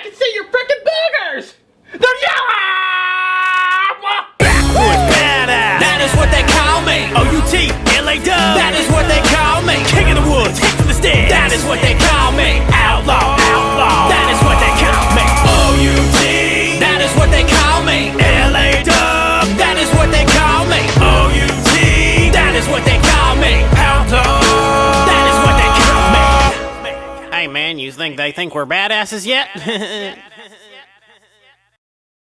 can see your freaking boogers! They're yellow! Backwoods badass, that is what they call me. O-U-T-L-A-W, that is what they call me. King of the woods, hit to the sticks, that is what they call me. Outlaw, outlaw, that is what they call me. O-U-T, that is what they call me. L-A-W, that is what they call me. O-U-T, that is what they call me. Outlaw, that is what they call me. Hey man, you think they think we're badasses yet?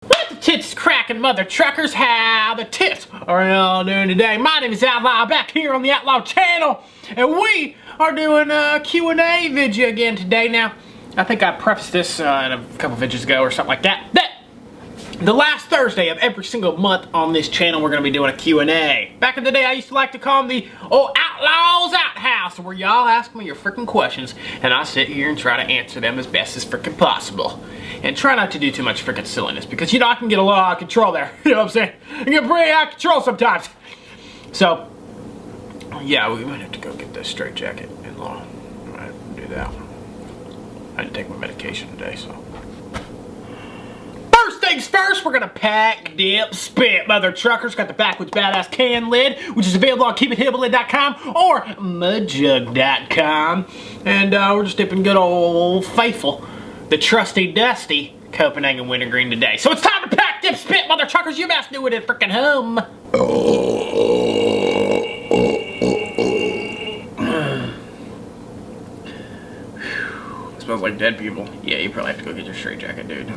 What the tits cracking mother truckers? How the tits are y'all doing today? My name is Outlaw, back here on the Outlaw channel, and we are doing a Q&A video again today. Now, I think I prefaced this in a couple videos ago or something like that. The last Thursday of every single month on this channel, we're going to be doing a Q&A. Back in the day, I used to like to call them the Outlaws Outhouse, where y'all ask me your freaking questions, and I sit here and try to answer them as best as freaking possible. And try not to do too much freaking silliness, because, you know, I can get a lot out of control there. You know what I'm saying? I get pretty out of control sometimes. So, yeah, we might have to go get this straight jacket in law. I might have to do that. I didn't take my medication today, so. First things first, we're gonna pack, dip, spit. Mother truckers got the Backwoods Badass can lid, which is available on keepithillbilly.com or mudjug.com. And we're just dipping good old faithful, the trusty dusty Copenhagen wintergreen today. So it's time to pack, dip, spit, mother truckers. You best do it at frickin' home. Smells like dead people. Yeah, you probably have to go get your straight jacket, dude.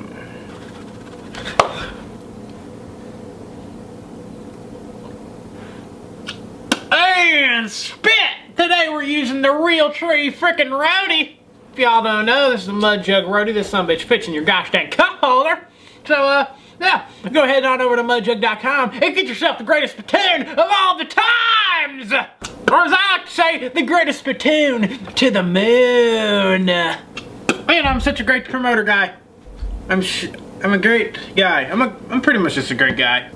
And spit! Today we're using the Real Tree frickin' roadie. If y'all don't know, this is a Mud Jug roadie. This sumbitch fits in your gosh dang cup holder. So, yeah, go ahead on over to mudjug.com and get yourself the greatest spittoon of all the times! Or as I like to say, the greatest spittoon to the moon. Man, I'm such a great promoter guy. I'm a great guy. I'm pretty much just a great guy.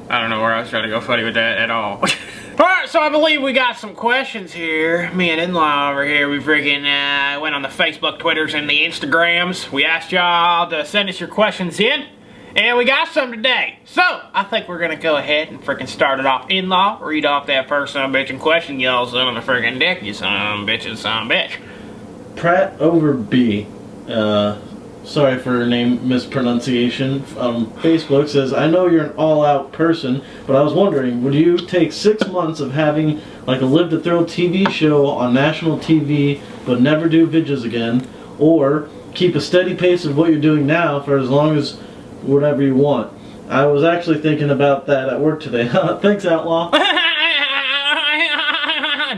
I don't know where I was trying to go funny with that at all. Alright, so I believe we got some questions here. Me and in-law over here, we freaking went on the Facebook, Twitters, and the Instagrams. We asked y'all to send us your questions in, and we got some today. So, I think we're gonna go ahead and freaking start it off. In-law, read off that first son of a bitch in question, y'all son of a freaking dick, you son of a bitch and son of a bitch. Pratt over B. Sorry for name mispronunciation. Facebook says, I know you're an all-out person, but I was wondering, would you take 6 months of having like a Live to Thrill TV show on national TV, but never do videos again, or keep a steady pace of what you're doing now for as long as whatever you want? I was actually thinking about that at work today. Thanks, Outlaw.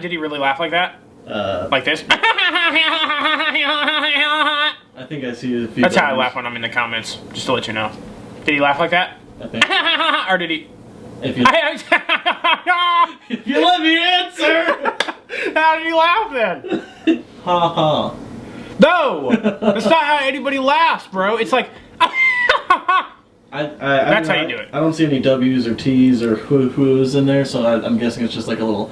Did he really laugh like that? Like this? I think I see a few. That's how I laugh when I'm in the comments, just to let you know. Did he laugh like that? I think. Or did he? If you let me answer! How did he laugh then? Ha ha. No! That's not how anybody laughs, bro. It's like... That's how you do it. I don't see any W's or T's or who's in there, so I'm guessing it's just like a little...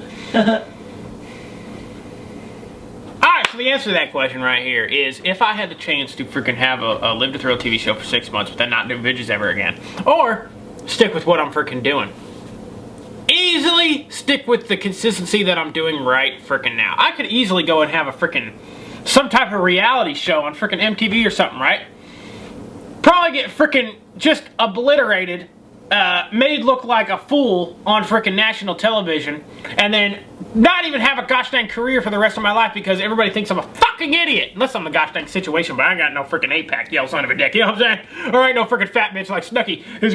So the answer to that question right here is, if I had the chance to freaking have a Live to Thrill TV show for 6 months, but then not do videos ever again, or stick with what I'm freaking doing, easily stick with the consistency that I'm doing right freaking now. I could easily go and have a freaking, some type of reality show on freaking MTV or something, right? Probably get freaking just obliterated, made look like a fool on freaking national television, and then not even have a gosh dang career for the rest of my life because everybody thinks I'm a fucking idiot. Unless I'm in a gosh dang situation, but I ain't got no freaking 8-pack, you son of a dick, you know what I'm saying? Or ain't no freaking fat bitch like Snooki, who's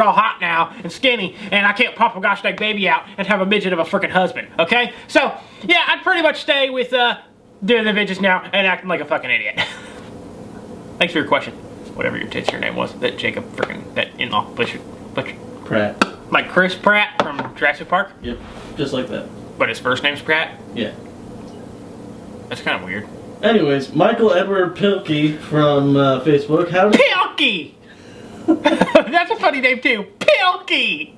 all hot now and skinny, and I can't pop a gosh dang baby out and have a midget of a freaking husband, okay? So, yeah, I'd pretty much stay with, doing the bitches now and acting like a fucking idiot. Thanks for your question. Whatever your name was, that Jacob freaking, that in-law, Butcher. Pratt. Like Chris Pratt from Jurassic Park? Yep, just like that. But his first name's Pratt? Yeah. That's kind of weird. Anyways, Michael Edward Pilkey from Facebook. Pilkey! That's a funny name too. Pilkey!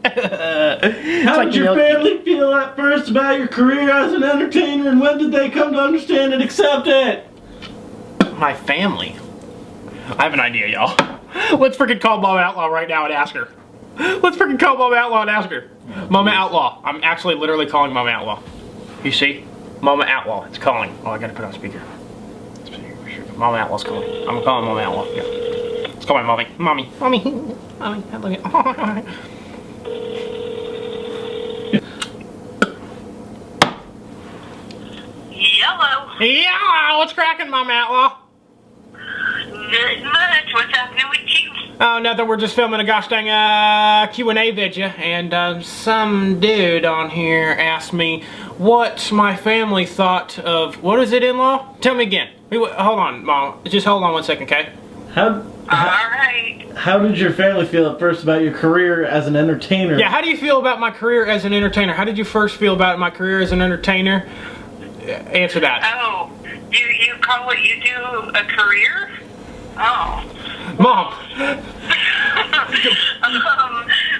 How did your family feel at first about your career as an entertainer, and when did they come to understand and accept it? My family. I have an idea, y'all. Let's freaking call Mama Outlaw right now and ask her. Let's freaking call Mama Outlaw and ask her. Mama Outlaw. I'm actually literally calling Mama Outlaw. You see? Mama Outlaw. It's calling. Oh, I gotta put it on speaker. Mama Outlaw's calling. I'm calling Mama Outlaw. Yeah. Let's call my mommy. Mommy. Mommy. Mommy. I love you. Yellow. Yeah, what's cracking, Mama Outlaw? Not much. What's happening with you? Oh, nothing. We're just filming a gosh dang Q&A video, and some dude on here asked me what my family thought of, what is it, in-law? Tell me again. Hold on, Mom. Just hold on 1 second, okay? Alright. How did your family feel at first about your career as an entertainer? Yeah, how do you feel about my career as an entertainer? How did you first feel about my career as an entertainer? Answer that. Oh, you call what you do a career? Oh. Mom!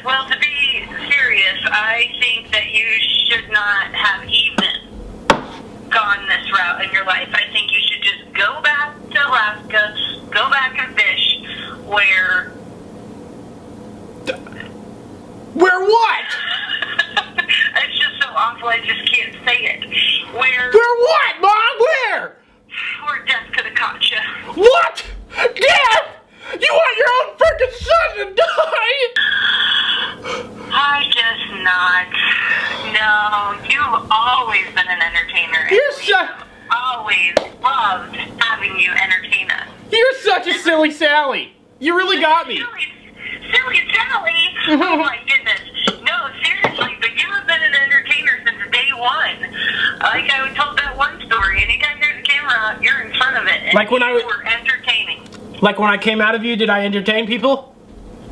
Well, to be serious, I think that you should not have even gone this route in your life. I think you should just go back to Alaska, go back and fish where... Where what? It's just so awful, I just can't say it. Where what, Mom? Where? death could have caught you. What? Death? You want your own freaking son to die? I guess not. No, you've always been an entertainer. Always loved having you entertain us. You're such a silly Sally. You really got me. Silly Sally? Oh my goodness. No, seriously, but you have been an entertainer since day one. Like I told that one story, anytime there's a camera out, you're in front of it. And like when you were entertaining. Like when I came out of you, did I entertain people?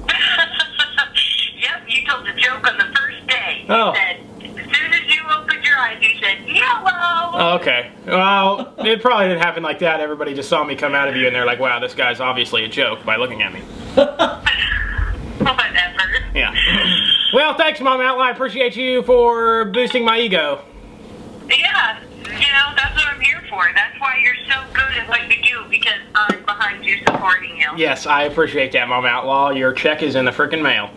Yep, you told a joke on the first day. Oh. You said, as soon as you opened your eyes, you said, yellow. Oh, okay. Well, it probably didn't happen like that. Everybody just saw me come out of you and they're like, wow, this guy's obviously a joke by looking at me. Whatever. Yeah. Well, thanks, Mom Outlaw. I appreciate you for boosting my ego. Yeah, that's what I'm here for. That's why you're so good at what you do, because I'm behind you supporting you. Yes, I appreciate that, Mom Outlaw. Your check is in the freaking mail.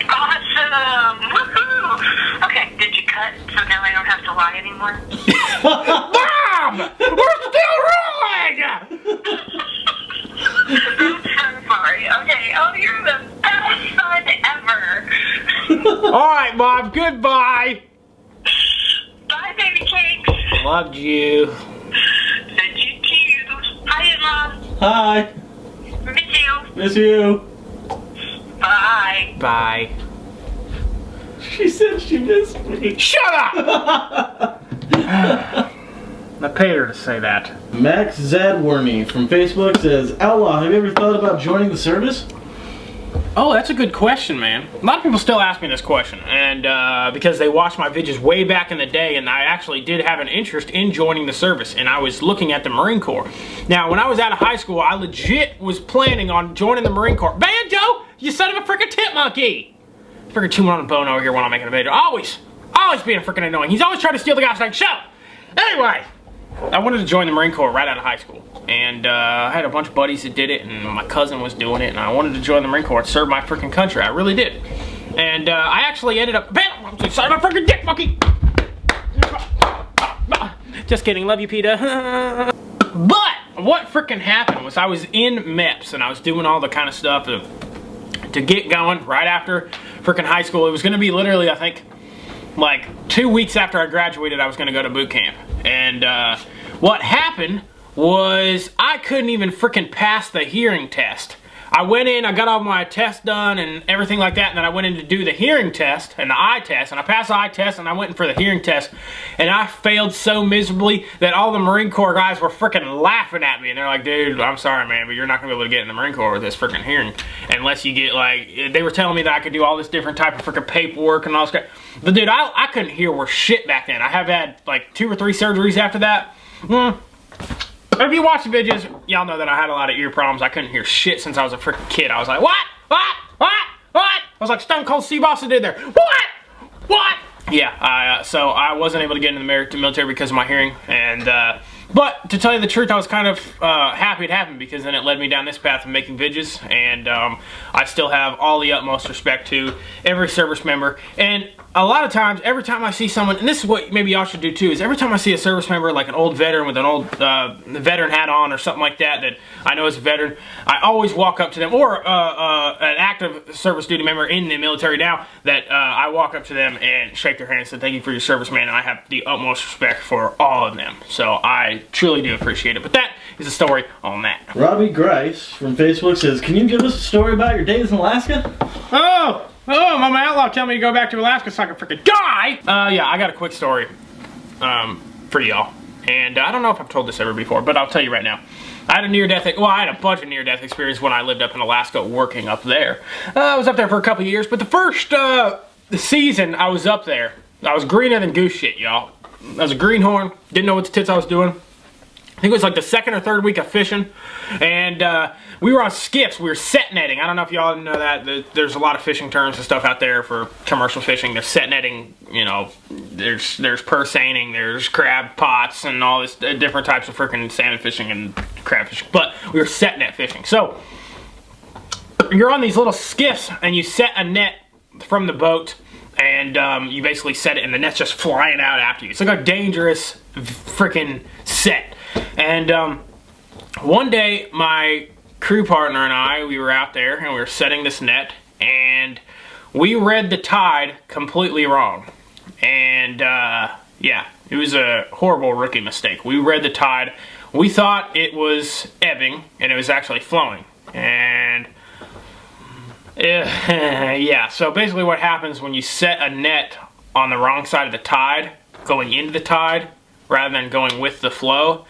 Awesome! Woohoo! Okay, did you cut so now I don't have to lie anymore? Mom! We're still rolling! I'm so sorry. Okay, oh, you're the best son ever. Alright, Mom, goodbye. Bye, baby cakes. Loved you. Said you too. Hi, Mom. Hi. Miss you. Miss you. Bye. Bye. She said she missed me. Shut up! I paid her to say that. Max Zadwarney from Facebook says, Outlaw, have you ever thought about joining the service? Oh, that's a good question, man. A lot of people still ask me this question, and because they watched my videos way back in the day, and I actually did have an interest in joining the service, and I was looking at the Marine Corps. Now, when I was out of high school, I legit was planning on joining the Marine Corps. Banjo, you son of a freaking tit monkey! Freaking chewing on a bone over here while I'm making a video. Always being freaking annoying. He's always trying to steal the guy's show. Anyway, I wanted to join the Marine Corps right out of high school. And I had a bunch of buddies that did it, and my cousin was doing it, and I wanted to join the Marine Corps to serve my freaking country. I really did. And I actually ended up... I'm so sorry, my freaking dick monkey! Just kidding, love you, Peter. But what freaking happened was I was in MEPS, and I was doing all the kind of stuff to get going right after freaking high school. It was going to be literally, I think, like 2 weeks after I graduated, I was going to go to boot camp. And what happened was I couldn't even freaking pass the hearing test. I went in, I got all my tests done and everything like that, and then I went in to do the hearing test and the eye test, and I passed the eye test, and I went in for the hearing test, and I failed so miserably that all the Marine Corps guys were freaking laughing at me, and they're like, dude, I'm sorry, man, but you're not going to be able to get in the Marine Corps with this freaking hearing unless you get, like, they were telling me that I could do all this different type of freaking paperwork and all this crap. But dude, I couldn't hear worth shit back then. I have had, like, 2 or 3 surgeries after that. If you watch the videos, y'all know that I had a lot of ear problems. I couldn't hear shit since I was a freaking kid. I was like, what? What? What? What? I was like Stone Cold Steve Austin did there. What? What? Yeah, so I wasn't able to get into the military because of my hearing. And But to tell you the truth, I was kind of happy it happened because then it led me down this path of making vidges, and I still have all the utmost respect to every service member. And a lot of times, every time I see someone, and this is what maybe y'all should do too, is every time I see a service member, like an old veteran with an old veteran hat on or something like that, that I know is a veteran, I always walk up to them, or an active service duty member in the military now, that I walk up to them and shake their hand and say, thank you for your service, man, and I have the utmost respect for all of them. So I truly do appreciate it. But that is a story on that. Robbie Grice from Facebook says, can you give us a story about your days in Alaska? Oh, Mama Outlaw tell me to go back to Alaska so I can freaking die! Yeah, I got a quick story for y'all. And I don't know if I've told this ever before, but I'll tell you right now. I had a near-death, I had a bunch of near-death experience when I lived up in Alaska working up there. I was up there for a couple of years, but the first season I was up there, I was greener than goose shit, y'all. I was a greenhorn, didn't know what the tits I was doing. I think it was like the second or third week of fishing, and we were on skiffs. We were set netting. I don't know if y'all know that. There's a lot of fishing terms and stuff out there for commercial fishing. There's set netting, you know, there's purse seining, there's crab pots, and all this different types of freaking salmon fishing and crab fishing. But we were set net fishing. So you're on these little skiffs, and you set a net from the boat, and you basically set it, and the net's just flying out after you. It's like a dangerous freaking set. And one day, my crew partner and I, we were out there, and we were setting this net, and we read the tide completely wrong. And yeah, it was a horrible rookie mistake. We read the tide. We thought it was ebbing, and it was actually flowing. And yeah, so basically what happens when you set a net on the wrong side of the tide, going into the tide, rather than going with the flow,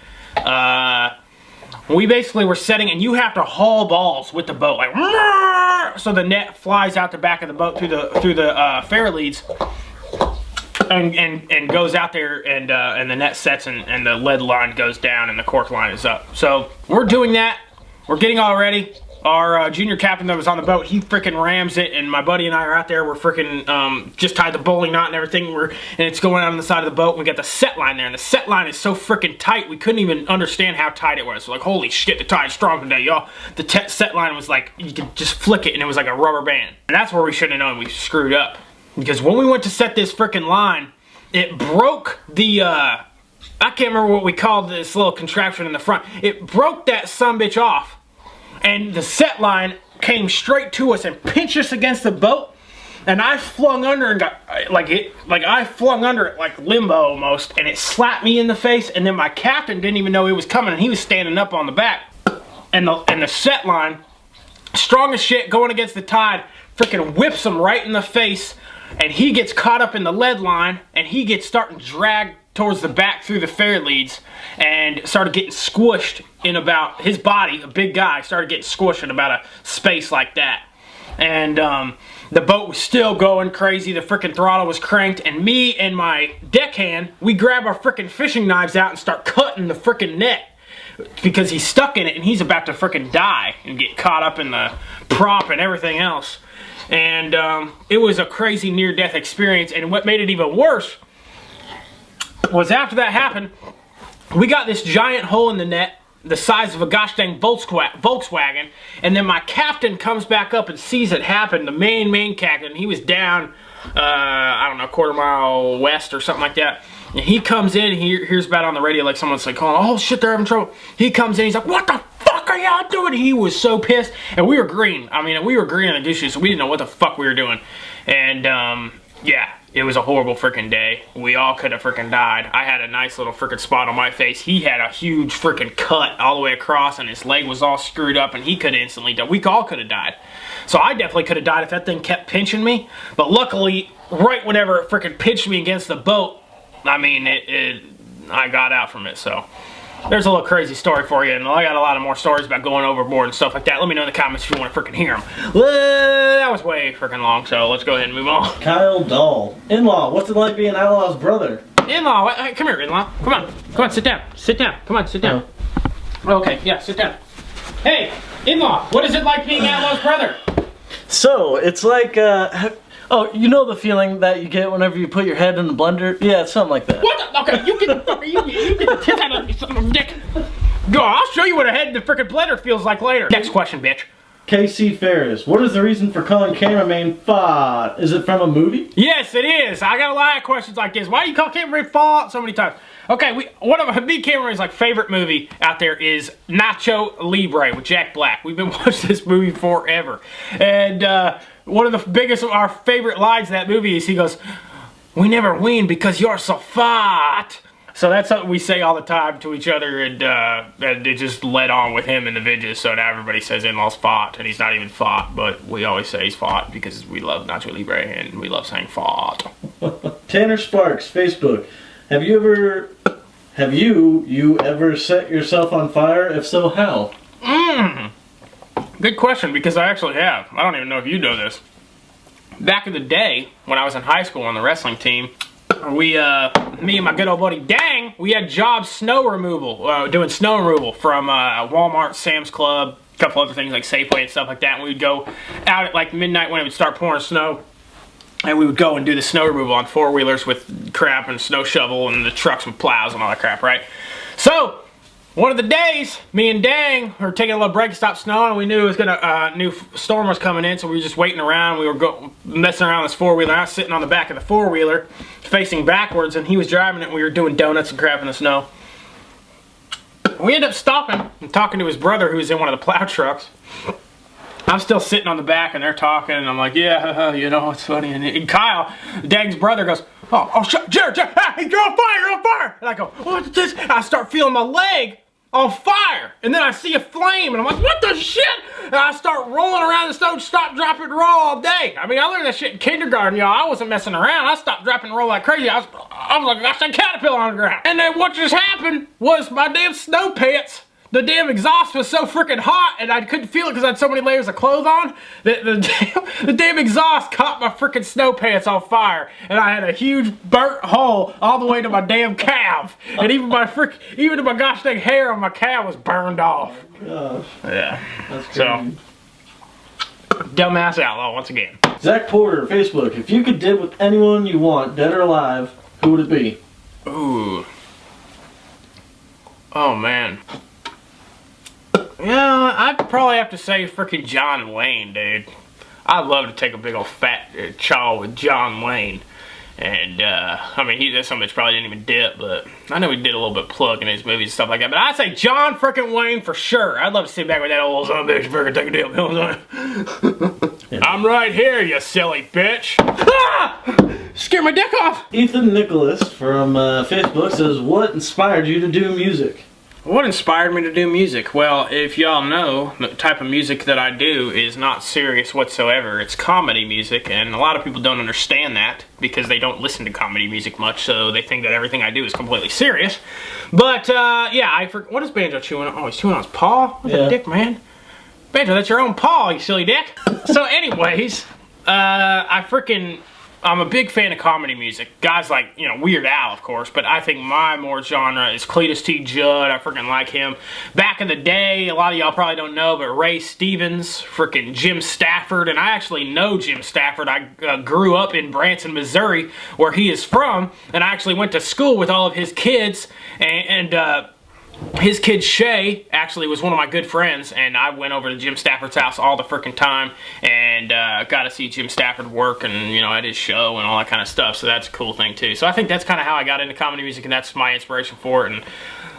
we basically were setting, and you have to haul balls with the boat, like, so the net flies out the back of the boat through the fair leads, and goes out there, and the net sets, and the lead line goes down, and the cork line is up. So we're doing that. We're getting all ready. Our junior captain that was on the boat, he freaking rams it, and my buddy and I are out there. We're freaking just tied the bowling knot and everything. And it's going out on the side of the boat. And we got the set line there, and the set line is so freaking tight, we couldn't even understand how tight it was. So like, holy shit, the tide's strong today, y'all. The set line was like, you could just flick it, and it was like a rubber band. And that's where we should have known we screwed up, because when we went to set this freaking line, it broke the I can't remember what we called this little contraption in the front. It broke that sumbitch off. And the set line came straight to us and pinched us against the boat, and I flung under and got I flung under it like limbo almost, and it slapped me in the face. And then my captain didn't even know it was coming, and he was standing up on the back, and the set line, strong as shit, going against the tide, freaking whips him right in the face, and he gets caught up in the lead line, and he gets starting to drag towards the back through the fair leads, and started getting squished in about his body. A big guy started getting squished in about a space like that. And the boat was still going crazy. The freaking throttle was cranked, and me and my deckhand, we grab our freaking fishing knives out and start cutting the freaking net, because he's stuck in it and he's about to freaking die and get caught up in the prop and everything else. And it was a crazy near-death experience. And what made it even worse was after that happened, we got this giant hole in the net the size of a gosh dang Volkswagen, and then my captain comes back up and sees it happen. The main captain, he was down I don't know, quarter mile west or something like that, and he comes in, he hears about it on the radio, like someone's like calling, oh shit, they're having trouble. He comes in, he's like, what the fuck are y'all doing? He was so pissed, and we were green. I mean, we were green on the dishes, so we didn't know what the fuck we were doing. And yeah, it was a horrible freaking day. We all could have freaking died. I had a nice little freaking spot on my face. He had a huge freaking cut all the way across, and his leg was all screwed up, and he could have instantly died. We all could have died. So I definitely could have died if that thing kept pinching me. But luckily, right whenever it freaking pinched me against the boat, I mean, I got out from it. So there's a little crazy story for you, and I got a lot of more stories about going overboard and stuff like that. Let me know in the comments if you want to freaking hear them. That was way freaking long, so let's go ahead and move on. Kyle Dahl. In-law, what's it like being Outlaw's brother? In-law, hey, come here, in-law. Come on, sit down. Sit down. Come on, sit down. Okay, yeah, sit down. Hey, in-law, what is it like being Outlaw's brother? So, it's like, Oh, you know the feeling that you get whenever you put your head in the blender? Yeah, it's something like that. What the? Okay, you get the tip out of me, son of a dick. Go, I'll show you what a head in the frickin' blender feels like later. Next question, bitch. KC Ferris, what is the reason for calling cameraman Fod? Is it from a movie? Yes, it is. I got a lot of questions like this. Why do you call cameraman Fod so many times? Okay, one of me cameraman's like favorite movie out there is Nacho Libre with Jack Black. We've been watching this movie forever, and one of the biggest of our favorite lines of that movie is he goes, "We never win because you're so fat." So that's something we say all the time to each other, and it just led on with him in the videos. So now everybody says in-laws fought, and he's not even fought, but we always say he's fought because we love Nacho Libre and we love saying fought. Tanner Sparks, Facebook. Have you ever set yourself on fire? If so, how? Good question, because I actually have. I don't even know if you know this. Back in the day, when I was in high school on the wrestling team, me and my good old buddy Dang, we had jobs snow removal, doing snow removal from Walmart, Sam's Club, a couple other things like Safeway and stuff like that. And we would go out at like midnight when it would start pouring snow, and we would go and do the snow removal on four-wheelers with crap and snow shovel and the trucks with plows and all that crap, right? So one of the days, me and Dang were taking a little break to stop snowing, and we knew it was gonna new storm was coming in, so we were just waiting around. We were messing around this four-wheeler. I was sitting on the back of the four-wheeler, facing backwards, and he was driving it, and we were doing donuts and crap in the snow. We ended up stopping and talking to his brother, who was in one of the plow trucks. I'm still sitting on the back, and they're talking, and I'm like, yeah, you know, it's funny. And Kyle, Dag's brother, goes, oh, Jared, ah, you're on fire, you're on fire. And I go, what's this? And I start feeling my leg on fire, and then I see a flame, and I'm like, what the shit? And I start rolling around the stove, stop, drop, and roll all day. I mean, I learned that shit in kindergarten, y'all. I wasn't messing around. I stopped, drop, and roll like crazy. I was like, I said caterpillar on the ground. And then what just happened was my damn snow pants, the damn exhaust was so freaking hot, and I couldn't feel it because I had so many layers of clothes on. The damn exhaust caught my freaking snow pants on fire, and I had a huge burnt hole all the way to my damn calf, and even to my gosh dang hair on my calf was burned off. Gosh. Yeah. That's crazy. So, dumbass outlaw once again. Zach Porter, Facebook. If you could dip with anyone you want, dead or alive, who would it be? Ooh. Oh man. Yeah, I'd probably have to say freaking John Wayne, dude. I'd love to take a big old fat chaw with John Wayne. And, I mean, that some bitch probably didn't even dip, but I know he did a little bit of plug in his movies and stuff like that. But I'd say John freaking Wayne for sure. I'd love to sit back with that old son of a bitch freaking take a dip. You know what I'm saying? I'm right here, you silly bitch. Ah! Scare my dick off. Ethan Nicholas from Facebook says, what inspired you to do music? What inspired me to do music? Well, if y'all know, the type of music that I do is not serious whatsoever. It's comedy music, and a lot of people don't understand that because they don't listen to comedy music much, so they think that everything I do is completely serious. But, yeah, what is Banjo chewing on? Oh, he's chewing on his paw? What the dick, man? Banjo, that's your own paw, you silly dick. So anyways, I'm a big fan of comedy music. Guys like, you know, Weird Al, of course, but I think my more genre is Cletus T. Judd. I freaking like him. Back in the day, a lot of y'all probably don't know, but Ray Stevens, freaking Jim Stafford, and I actually know Jim Stafford. I grew up in Branson, Missouri, where he is from, and I actually went to school with all of his kids, and his kid Shay actually was one of my good friends, and I went over to Jim Stafford's house all the freaking time and got to see Jim Stafford work and, you know, at his show and all that kind of stuff, so that's a cool thing too. So I think that's kind of how I got into comedy music, and that's my inspiration for it. And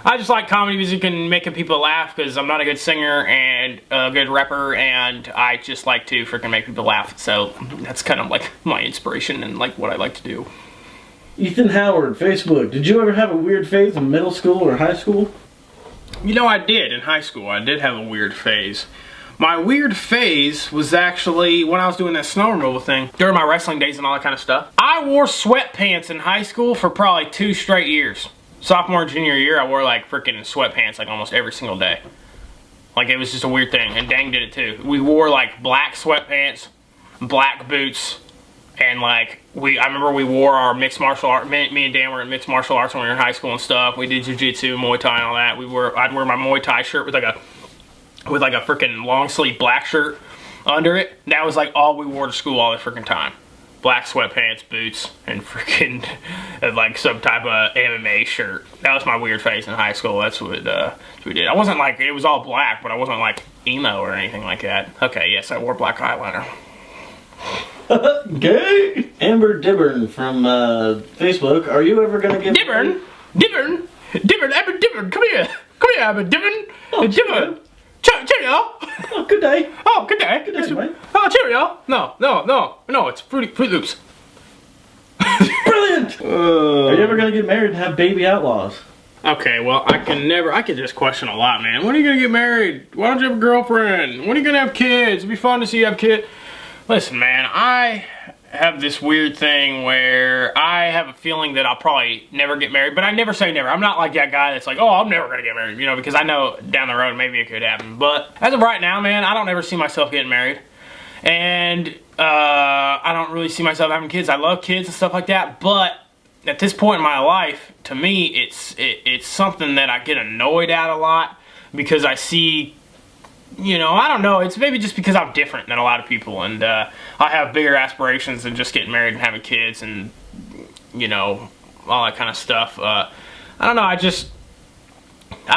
I just like comedy music and making people laugh because I'm not a good singer and a good rapper, and I just like to freaking make people laugh. So that's kind of like my inspiration and like what I like to do. Ethan Howard, Facebook. Did you ever have a weird phase in middle school or high school? You know, I did in high school. I did have a weird phase. My weird phase was actually when I was doing that snow removal thing during my wrestling days and all that kind of stuff. I wore sweatpants in high school for probably 2 straight years. Sophomore and junior year, I wore like freaking sweatpants like almost every single day. Like, it was just a weird thing, and Dang did it too. We wore like black sweatpants, black boots, and like I remember we wore our mixed martial art. Me and Dan were in mixed martial arts when we were in high school and stuff. We did jiu-jitsu, Muay Thai, and all that. I'd wear my Muay Thai shirt with like a freaking long sleeve black shirt under it. That was like all we wore to school all the freaking time. black sweatpants, boots, and freaking like some type of MMA shirt. That was my weird face in high school. That's what we did. I wasn't like, it was all black, but I wasn't like emo or anything like that. Okay, yes, I wore black eyeliner. Gay. Amber Dibbern from Facebook. Are you ever gonna get Dibbern, Amber Dibbern, come here, Amber Dibbern, Dibbern. Cheerio! Oh, good day. Oh, good day. Good day, mate. Oh, cheerio! No, it's Fruit Loops. Brilliant! Are you ever gonna get married and have baby outlaws? Okay, well, I could just question a lot, man. When are you gonna get married? Why don't you have a girlfriend? When are you gonna have kids? It'd be fun to see you have kids. Listen, man, I have this weird thing where I have a feeling that I'll probably never get married, but I never say never. I'm not like that guy that's like, oh, I'm never gonna get married, you know, because I know down the road maybe it could happen. But as of right now, man, I don't ever see myself getting married. And I don't really see myself having kids. I love kids and stuff like that, but at this point in my life, to me, it's something that I get annoyed at a lot because I see, you know, I don't know, it's maybe just because I'm different than a lot of people, and I have bigger aspirations than just getting married and having kids and, you know, all that kind of stuff. I don't know, I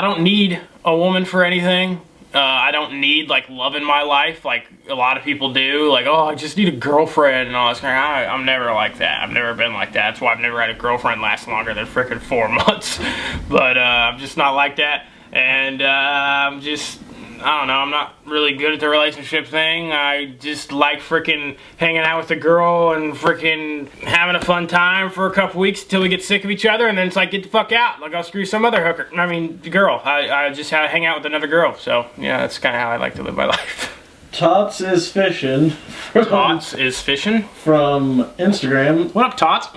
don't need a woman for anything. I don't need, like, love in my life like a lot of people do. Like, oh, I just need a girlfriend and all this kind of. I'm never like that. I've never been like that. That's why I've never had a girlfriend last longer than freaking 4 months. But I'm just not like that. And I'm just, I don't know, I'm not really good at the relationship thing. I just like freaking hanging out with the girl and freaking having a fun time for a couple weeks until we get sick of each other, and then it's like, get the fuck out. Like, I'll screw some other hooker. I mean, girl. I just hang out with another girl. So, yeah, that's kind of how I like to live my life. Tots is fishing. Tots is fishing? From Instagram. What up, Tots?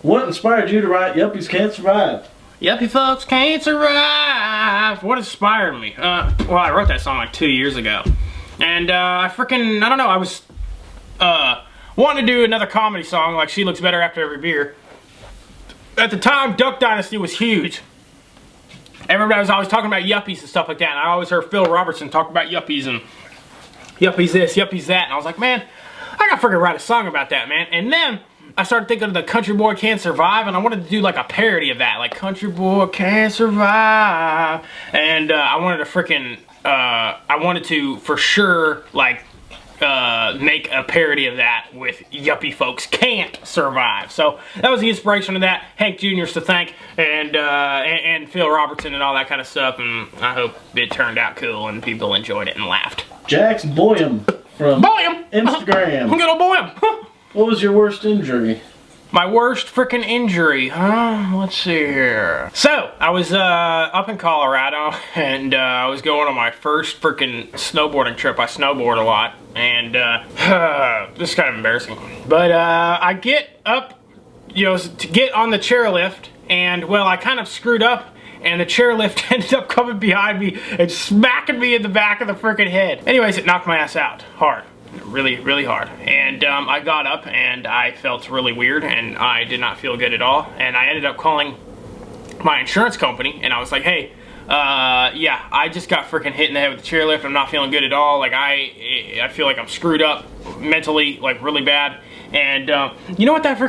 What inspired you to write Yuppies Can't Survive? Yuppie folks can't survive. What inspired me? Well, I wrote that song like 2 years ago. And I don't know, I was wanting to do another comedy song like She Looks Better After Every Beer. At the time, Duck Dynasty was huge. Everybody was always talking about yuppies and stuff like that. And I always heard Phil Robertson talk about yuppies and yuppies this, yuppies that. And I was like, man, I gotta freaking write a song about that, man. And then I started thinking of the Country Boy Can't Survive, and I wanted to do like a parody of that, like Country Boy Can't Survive. And I wanted to freaking, I wanted to for sure like make a parody of that with Yuppie Folks Can't Survive. So that was the inspiration of that. Hank Jr.'s to thank, and Phil Robertson and all that kind of stuff. And I hope it turned out cool and people enjoyed it and laughed. Jax Boyum from Instagram. Good old Boyum. What was your worst injury? My worst freaking injury, huh? Let's see here. So, I was up in Colorado, and I was going on my first freaking snowboarding trip. I snowboard a lot, and this is kind of embarrassing. But I get up, you know, to get on the chairlift, and, well, I kind of screwed up, and the chairlift ended up coming behind me and smacking me in the back of the freaking head. Anyways, it knocked my ass out hard. Really, really hard. And I got up and I felt really weird and I did not feel good at all. And I ended up calling my insurance company and I was like, hey, yeah, I just got freaking hit in the head with the chairlift. I'm not feeling good at all. Like, I feel like I'm screwed up mentally, like, really bad. And you know what that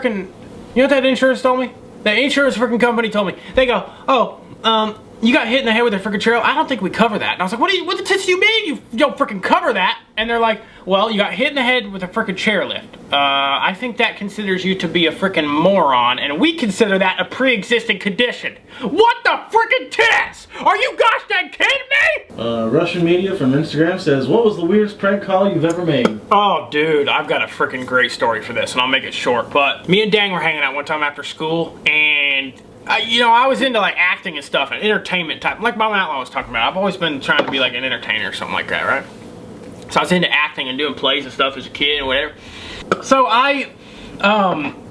insurance told me? The insurance freaking company told me. They go, oh, you got hit in the head with a freaking chair. I don't think we cover that. And I was like, what the tits do you mean you don't freaking cover that? And they're like, well, you got hit in the head with a freaking chairlift. I think that considers you to be a freaking moron, and we consider that a pre-existing condition. What the freaking tits? Are you gosh dang kidding me? Russian Media from Instagram says, what was the weirdest prank call you've ever made? Oh, dude, I've got a freaking great story for this, and I'll make it short. But me and Dang were hanging out one time after school, and you know, I was into like acting and stuff and entertainment type, like Bob Outlaw was talking about. I've always been trying to be like an entertainer or something like that, right? So I was into acting and doing plays and stuff as a kid and whatever. So I don't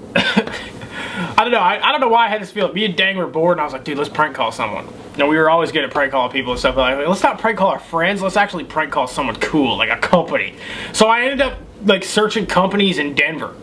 know. I don't know why I had this feeling. Me and Dang were bored, and I was like, dude, let's prank call someone. You know, we were always good at prank calling people and stuff. But like, let's not prank call our friends. Let's actually prank call someone cool, like a company. So I ended up like searching companies in Denver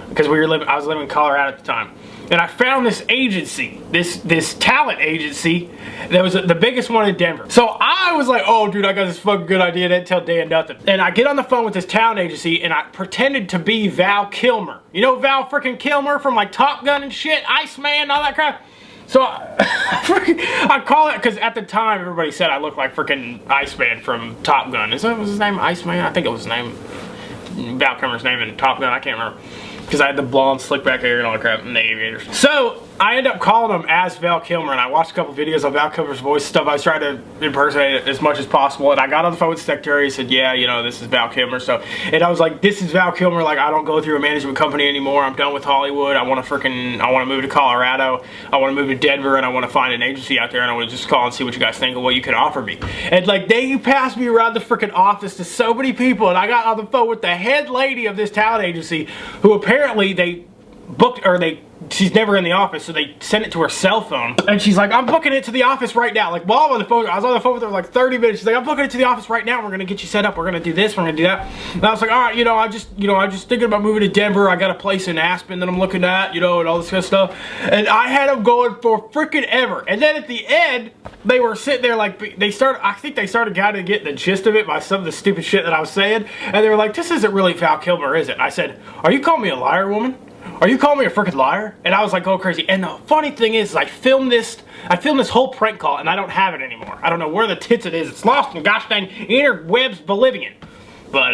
because I was living in Colorado at the time. and I found this agency, this talent agency that was the biggest one in Denver. So I was like, oh dude, I got this fucking good idea. I didn't tell Dan nothing. And I get on the phone with this talent agency and I pretended to be Val Kilmer. You know Val freaking Kilmer from like Top Gun and shit, Iceman, all that crap. So I call it, because at the time everybody said I looked like freaking Iceman from Top Gun. Was his name Iceman? I think it was his name, Val Kilmer's name in Top Gun. I can't remember. Because I had the blonde slick back hair and all that crap in the aviators. So I end up calling him as Val Kilmer, and I watched a couple videos of Val Kilmer's voice and stuff. I was trying to impersonate it as much as possible, and I got on the phone with the secretary. He said, yeah, you know, this is Val Kilmer. So, and I was like, this is Val Kilmer. Like, I don't go through a management company anymore. I'm done with Hollywood. I want to move to Colorado. I want to move to Denver, and I want to find an agency out there, and I want to just call and see what you guys think of what you can offer me. And like, they passed me around the freaking office to so many people, and I got on the phone with the head lady of this talent agency, who apparently she's never in the office, so they sent it to her cell phone. And she's like, I'm booking it to the office right now. Like, while I'm on the phone, I was on the phone with her for like 30 minutes. She's like, I'm booking it to the office right now. We're gonna get you set up. We're gonna do this. We're gonna do that. And I was like, all right, I'm just thinking about moving to Denver. I got a place in Aspen that I'm looking at, and all this kind of stuff. And I had them going for freaking ever. And then at the end, they were sitting there like, I think they started kind of getting the gist of it by some of the stupid shit that I was saying. And they were like, this isn't really Val Kilmer, is it? I said, are you calling me a liar, woman? Are you calling me a freaking liar? And I was like, oh crazy. And the funny thing is, I filmed this whole prank call and I don't have it anymore. I don't know where the tits it is. It's lost in gosh dang interwebs Bolivian. But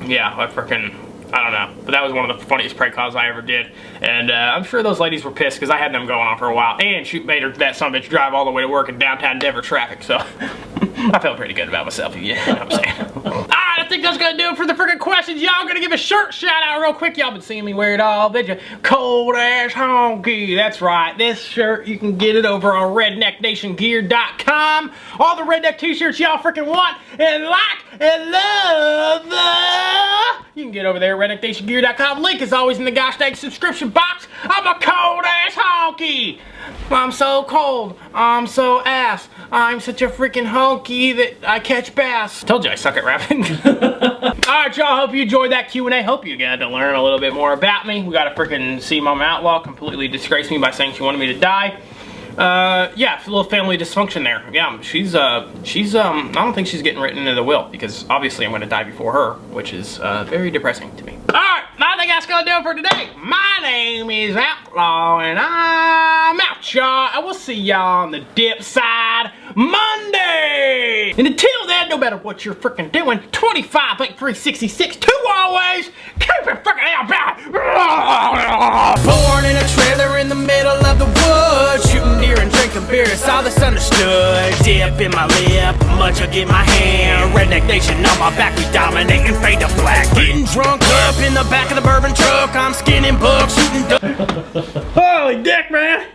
yeah, I don't know. But that was one of the funniest prank calls I ever did. And I'm sure those ladies were pissed because I had them going on for a while. And she made that son of a bitch drive all the way to work in downtown Denver traffic. So I felt pretty good about myself, you know what I'm saying? Alright, I think that's gonna do it for the freaking questions. Y'all gonna give a shirt shout out real quick. Y'all been seeing me wear it all, bet you. Cold ass honky. That's right. This shirt, you can get it over on rednecknationgear.com. All the redneck t-shirts y'all freaking want and like and love. You can get over there at rednecknationgear.com. Link is always in the gosh dang subscription box. I'm a cold ass honky. I'm so cold. I'm so ass. I'm such a freaking honky that I catch bass. Told you I suck at rapping. Alright y'all, hope you enjoyed that Q&A. Hope you got to learn a little bit more about me. We got a freaking see Mom Outlaw completely disgrace me by saying she wanted me to die. Yeah, a little family dysfunction there. Yeah, she's I don't think she's getting written into the will because obviously I'm going to die before her, which is very depressing to me. Alright, I think that's going to do it for today. My name is Outlaw and I'm out, y'all. I will see y'all on the dip side Monday. And until then, no matter what you're freaking doing, 25, 366, 2 always, keep it freaking out, Born in a trailer in the middle of the woods, shooting deer and drinking beer, it's all that's understood. Dip in my lip, much I get my hand. Redneck Nation on my back, we dominate and fade to black. Getting drunk up in the back of the bourbon truck, I'm skinning bugs, shooting Holy dick, man!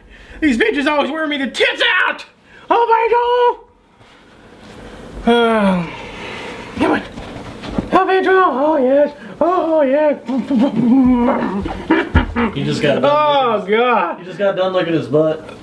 These bitches always wearing me the tits out! Oh my god! Come on! Oh, Pedro! Oh yes! Oh yeah! He just got done. Oh god! He just got done looking at his butt.